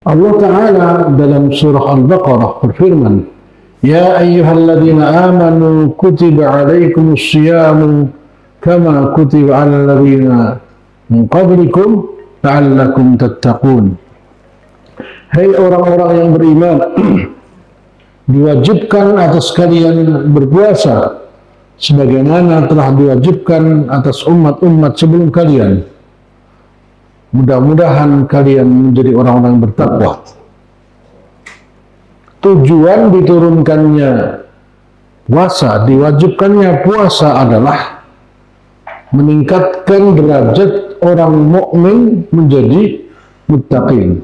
Allah Ta'ala dalam surah Al-Baqarah berfirman, Ya ayyuhalladzina amanu kutiba alaikumus syiyamu kama kutiba alal ladzina min qablikum la'allakum tattaqun. Hai orang-orang yang beriman, diwajibkan atas kalian berpuasa sebagaimana telah diwajibkan atas umat-umat sebelum kalian. Mudah-mudahan kalian menjadi orang-orang bertakwa. Tujuan diturunkannya puasa, diwajibkannya puasa adalah meningkatkan derajat orang mukmin menjadi muttaqin.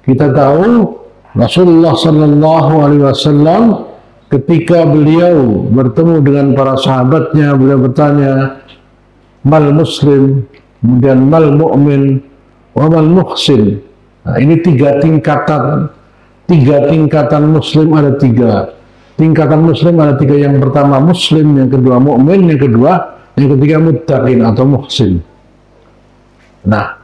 Kita tahu Rasulullah Sallallahu Alaihi Wasallam ketika beliau bertemu dengan para sahabatnya, beliau bertanya, mal muslim, kemudian mal mu'min, wa mal muhsin. Nah, ini tiga tingkatan muslim, ada tiga tingkatan muslim, ada tiga. Yang pertama muslim, yang kedua mukmin, yang ketiga muttaqin atau muhsin. Nah,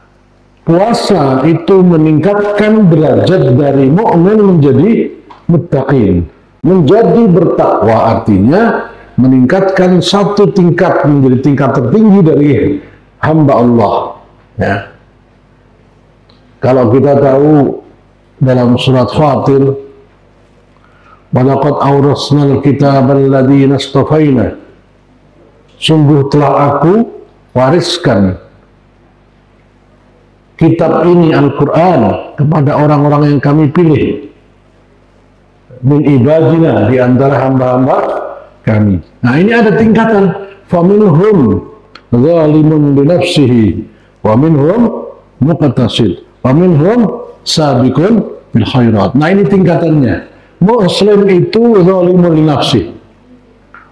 puasa itu meningkatkan derajat dari mukmin menjadi muttaqin, menjadi bertakwa, artinya meningkatkan satu tingkat menjadi tingkat tertinggi dari hamba Allah. Ya. Kalau kita tahu dalam surat Fatir, walaqad awrasnal kitabal ladzina istafaina, sungguh telah aku wariskan kitab ini Al-Quran kepada orang-orang yang kami pilih min ibadina, di antara hamba-hamba kami. Nah, ini ada tingkatan, faminhum zalimun binafsihi wa minhum muqtasid wa minhum sabiqun bil khairat. Nah, ini tingkatannya. Muslim itu zalimun binafsihi.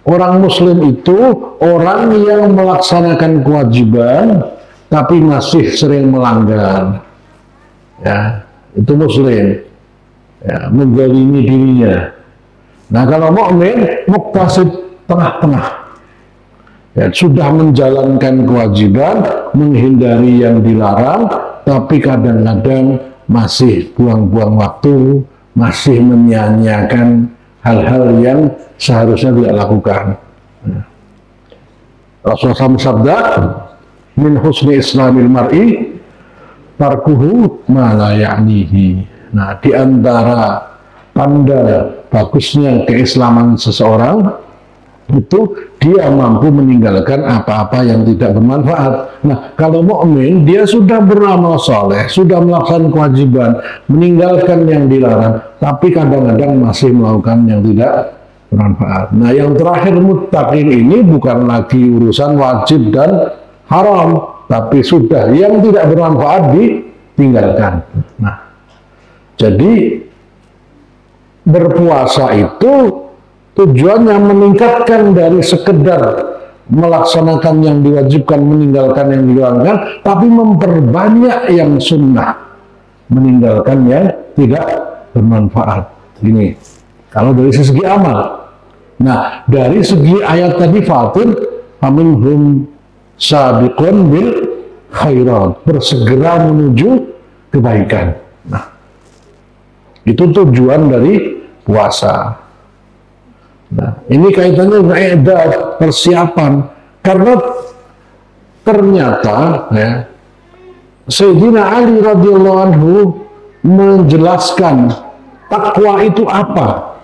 Orang muslim itu orang yang melaksanakan kewajiban tapi masih sering melanggar. Ya, itu muslim. Ya, menzalimi dirinya. Nah, kalau mukmin muqtasid, tengah-tengah. Ya, sudah menjalankan kewajiban, menghindari yang dilarang, tapi kadang-kadang masih buang-buang waktu, masih menyia-nyiakan hal-hal yang seharusnya tidak lakukan. Rasulullah SAW bersabda, min husni islamil mar'i tarkuhu ma la ya'nihi. Nah, di antara tanda bagusnya keislaman seseorang itu dia mampu meninggalkan apa-apa yang tidak bermanfaat. Nah, kalau mukmin dia sudah beramal soleh, sudah melaksanakan kewajiban, meninggalkan yang dilarang, tapi kadang-kadang masih melakukan yang tidak bermanfaat. Nah, yang terakhir muttaqin ini bukan lagi urusan wajib dan haram, tapi sudah yang tidak bermanfaat ditinggalkan. Nah, jadi berpuasa itu tujuannya meningkatkan dari sekedar melaksanakan yang diwajibkan, meninggalkan yang dilarang, tapi memperbanyak yang sunnah, meninggalkan yang tidak bermanfaat. Ini kalau dari segi amal. Nah, dari segi ayat tadi Fatir, faminhum sabiqun bil khairat, bersegera menuju kebaikan. Nah, itu tujuan dari puasa. Nah, ini kaitannya dengan i'dad, persiapan, karena ternyata ya, Sayyidina Ali radhiyallahu anhu menjelaskan takwa itu apa.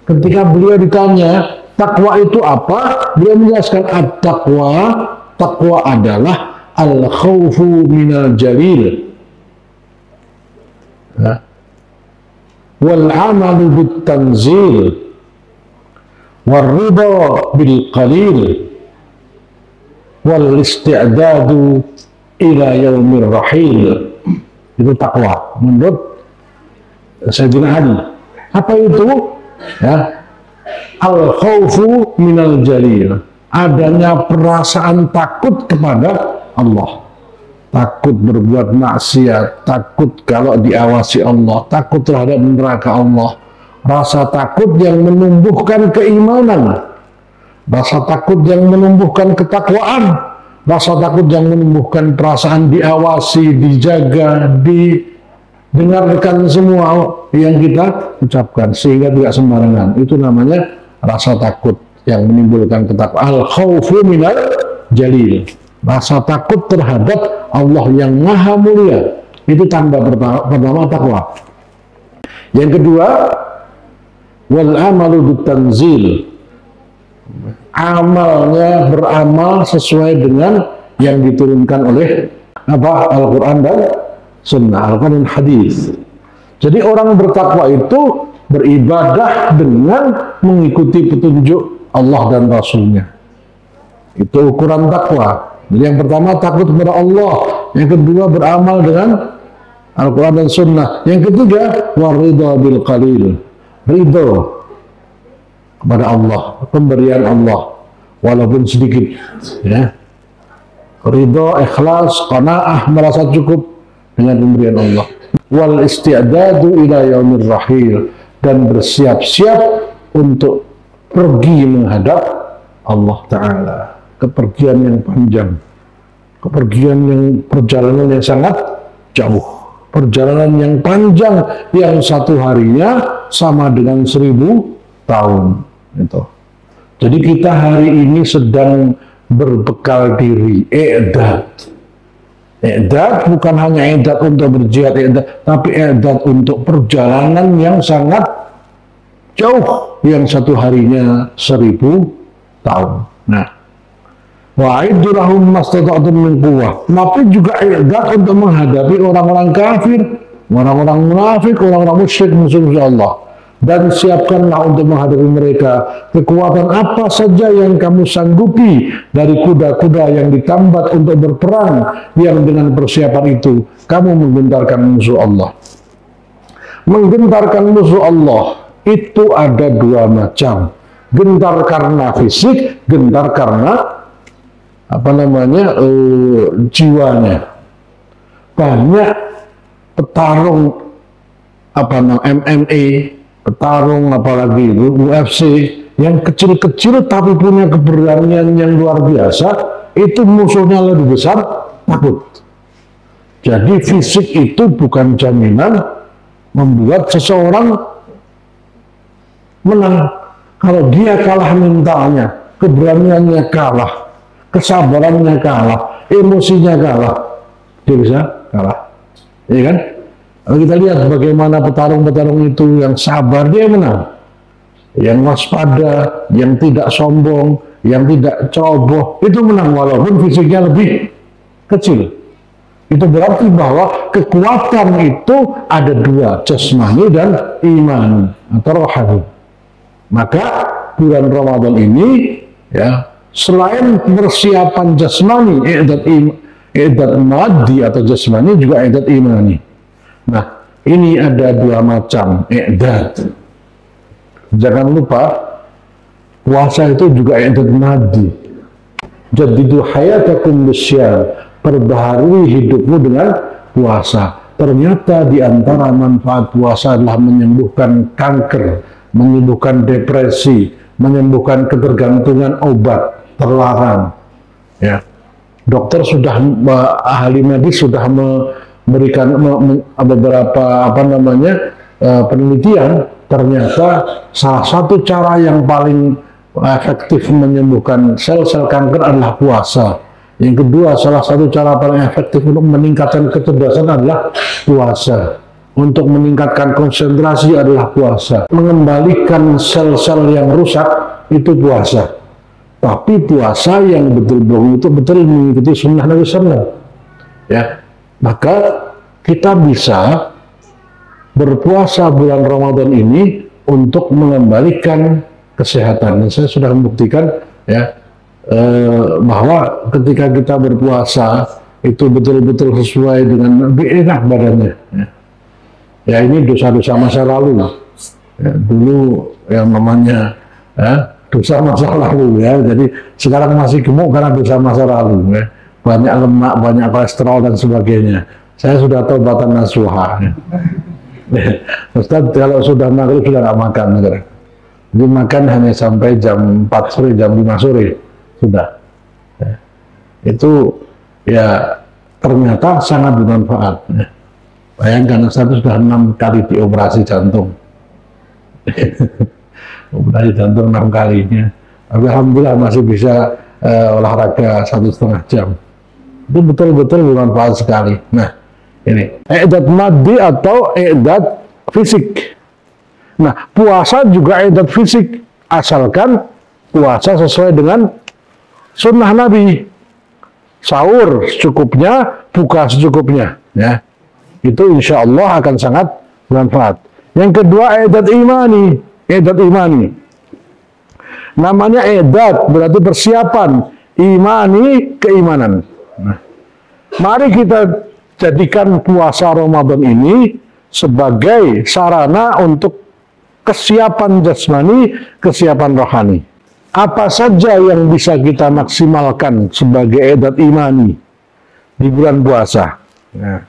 Ketika beliau ditanya takwa itu apa, beliau menjelaskan at-taqwa, takwa adalah al-khawfu minal jalil, ya, wal amalu bit tanzil, warridha bil qalil, wal isti'dadu ila yaumir rahil. Itu takwa menurut Sayyidina Ali. Apa itu? Ya, al khawfu minal jalil, adanya perasaan takut kepada Allah, takut berbuat maksiat, takut kalau diawasi Allah, takut terhadap neraka Allah. Rasa takut yang menumbuhkan keimanan, rasa takut yang menumbuhkan ketakwaan, rasa takut yang menumbuhkan perasaan diawasi, dijaga, dengarkan semua yang kita ucapkan sehingga tidak sembarangan. Itu namanya rasa takut yang menimbulkan ketakwaan. Al-khawfu minal jalil, rasa takut terhadap Allah yang maha mulia. Itu tanda pertama takwa. Yang kedua, wal amalu bitanzil, amalnya beramal sesuai dengan yang diturunkan oleh Al-Quran dan Sunnah, Al-Quran dan Hadis. Jadi orang bertakwa itu beribadah dengan mengikuti petunjuk Allah dan Rasulnya. Itu ukuran takwa. Jadi yang pertama takut kepada Allah, yang kedua beramal dengan Al-Quran dan Sunnah, yang ketiga waridha bil qalil, ridho kepada Allah, pemberian Allah walaupun sedikit, ya. Ridho, ikhlas, qanaah, merasa cukup dengan pemberian Allah. Wal isti'dadu ila yaumir rahil, dan bersiap-siap untuk pergi menghadap Allah Ta'ala. Kepergian yang panjang, kepergian yang perjalanan yang sangat jauh, perjalanan yang panjang yang satu harinya sama dengan 1000 tahun. Itu. Jadi kita hari ini sedang berbekal diri, i'dad. I'dad bukan hanya i'dad untuk berjihad, tapi i'dad untuk perjalanan yang sangat jauh, yang satu harinya 1000 tahun. Nah, wa'iddu lahum mastata'tum min quwwah, tapi juga i'dad untuk menghadapi orang-orang kafir, orang-orang munafik, orang-orang musyrik, musuh-musuh Allah. Dan siapkanlah untuk menghadapi mereka kekuatan apa saja yang kamu sanggupi, dari kuda-kuda yang ditambat untuk berperang, yang dengan persiapan itu kamu menggentarkan musuh Allah. Menggentarkan musuh Allah itu ada dua macam. Gentar karena fisik, gentar karena jiwanya. Banyak petarung MMA, petarung apalagi itu UFC yang kecil-kecil tapi punya keberanian yang luar biasa, itu musuhnya lebih besar, takut. Jadi fisik itu bukan jaminan membuat seseorang menang. Kalau dia kalah mentalnya, keberaniannya kalah, kesabarannya kalah, emosinya kalah, dia bisa kalah, ya kan? Kalau kita lihat bagaimana petarung-petarung itu yang sabar, dia menang. Yang waspada, yang tidak sombong, yang tidak ceroboh, itu menang walaupun fisiknya lebih kecil. Itu berarti bahwa kekuatan itu ada dua, jasmani dan iman atau rohani. Maka bulan Ramadan ini, ya, selain persiapan jasmani, i'dad maddi atau jasmani, juga i'dad imani. Nah, ini ada dua macam i'dad. Jangan lupa, puasa itu juga i'dad maddi. Jadidu hayatakum bisyam, perbaharui hidupmu dengan puasa. Ternyata di antara manfaat puasa adalah menyembuhkan kanker, menyembuhkan depresi, menyembuhkan ketergantungan obat terlarang. Ya, dokter sudah, ahli medis sudah memberikan beberapa penelitian. Ternyata salah satu cara yang paling efektif menyembuhkan sel-sel kanker adalah puasa. Yang kedua, salah satu cara paling efektif untuk meningkatkan kecerdasan adalah puasa. Untuk meningkatkan konsentrasi adalah puasa. Mengembalikan sel-sel yang rusak itu puasa. Tapi puasa yang betul-betul mengikuti sunnah Nabi SAW. Ya, maka kita bisa berpuasa bulan Ramadan ini untuk mengembalikan kesehatan. Dan saya sudah membuktikan, ya, bahwa ketika kita berpuasa itu betul-betul sesuai dengan lebih enak badannya. Ya, ini dosa-dosa masa lalu. Ya, dulu yang namanya, ya, dosa masa lalu, ya. Jadi sekarang masih gemuk karena dosa masa lalu. Ya. Banyak lemak, banyak kolesterol dan sebagainya. Saya sudah taubatan nasuha. Ya. Ustaz, kalau sudah maghrib sudah nggak makan, jadi makan hanya sampai jam 4 sore, jam 5 sore sudah. Ya. Itu, ya, ternyata sangat bermanfaat. Ya. Bayangkan Ustaz sudah 6 kali dioperasi jantung. Operasi jantung 6 kalinya. Tapi alhamdulillah masih bisa olahraga 1,5 jam. Itu betul-betul bermanfaat sekali. Nah, ini i'dad maddi atau i'dad fisik. Nah, puasa juga i'dad fisik, asalkan puasa sesuai dengan sunnah Nabi. Sahur secukupnya, buka secukupnya, ya. Itu insya Allah akan sangat bermanfaat. Yang kedua, i'dad imani. I'dad imani. Namanya i'dad, berarti persiapan. Imani, keimanan. Nah, mari kita jadikan puasa Ramadan ini sebagai sarana untuk kesiapan jasmani, kesiapan rohani. Apa saja yang bisa kita maksimalkan sebagai i'dad imani di bulan puasa? Nah,